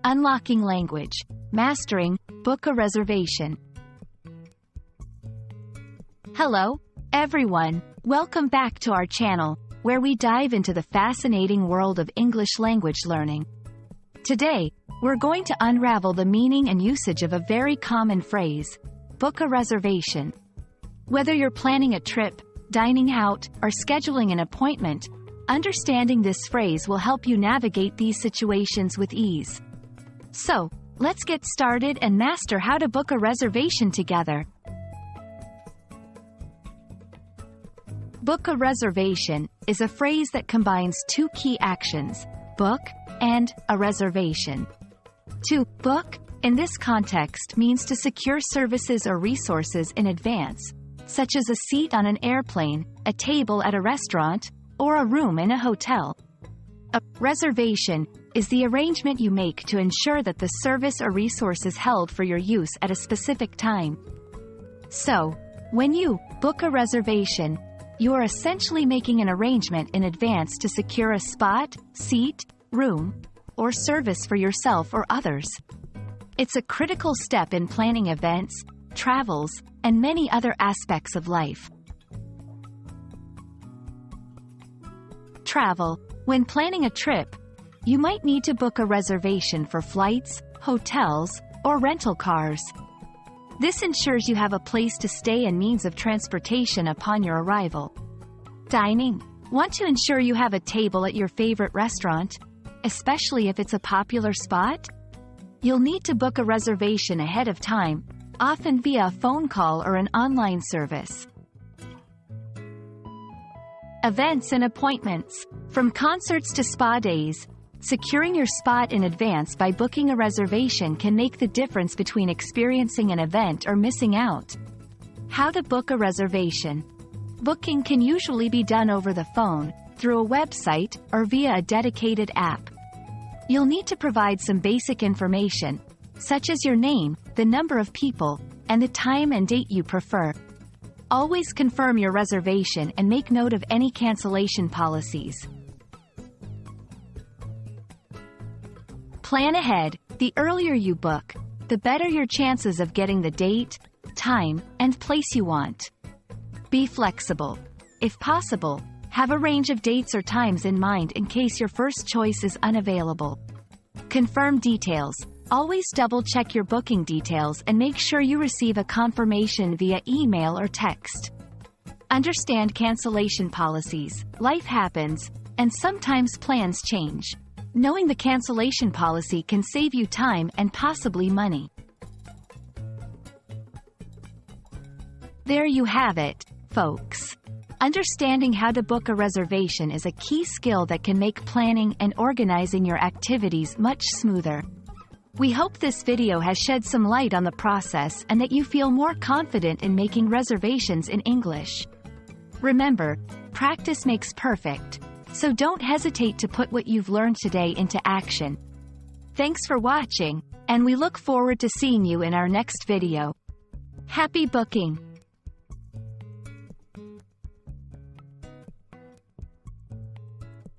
Unlocking language. Mastering. Book a reservation. Hello, everyone. Welcome back to our channel, where we dive into the fascinating world of English language learning. Today, we're going to unravel the meaning and usage of a very common phrase, book a reservation. Whether you're planning a trip, dining out, or scheduling an appointment, understanding this phrase will help you navigate these situations with ease. So, let's get started and master how to book a reservation together. Book a reservation is a phrase that combines two key actions, book and a reservation. To book, in this context, means to secure services or resources in advance, such as a seat on an airplane, a table at a restaurant, or a room in a hotel. A reservation is the arrangement you make to ensure that the service or resource is held for your use at a specific time. So, when you book a reservation, you are essentially making an arrangement in advance to secure a spot, seat, room, or service for yourself or others. It's a critical step in planning events, travels, and many other aspects of life. Travel. When planning a trip, you might need to book a reservation for flights, hotels, or rental cars. This ensures you have a place to stay and means of transportation upon your arrival. Dining. Want to ensure you have a table at your favorite restaurant, especially if it's a popular spot? You'll need to book a reservation ahead of time, often via a phone call or an online service. Events and appointments. From concerts to spa days, securing your spot in advance by booking a reservation can make the difference between experiencing an event or missing out. How to book a reservation. Booking can usually be done over the phone, through a website, or via a dedicated app. You'll need to provide some basic information, such as your name, the number of people, and the time and date you prefer. Always confirm your reservation and make note of any cancellation policies. Plan ahead. The earlier you book, the better your chances of getting the date, time, and place you want. Be flexible. If possible, have a range of dates or times in mind in case your first choice is unavailable. Confirm details. Always double-check your booking details and make sure you receive a confirmation via email or text. Understand cancellation policies. Life happens, and sometimes plans change. Knowing the cancellation policy can save you time and possibly money. There you have it, folks. Understanding how to book a reservation is a key skill that can make planning and organizing your activities much smoother. We hope this video has shed some light on the process and that you feel more confident in making reservations in English. Remember, practice makes perfect, so don't hesitate to put what you've learned today into action. Thanks for watching, and we look forward to seeing you in our next video. Happy booking!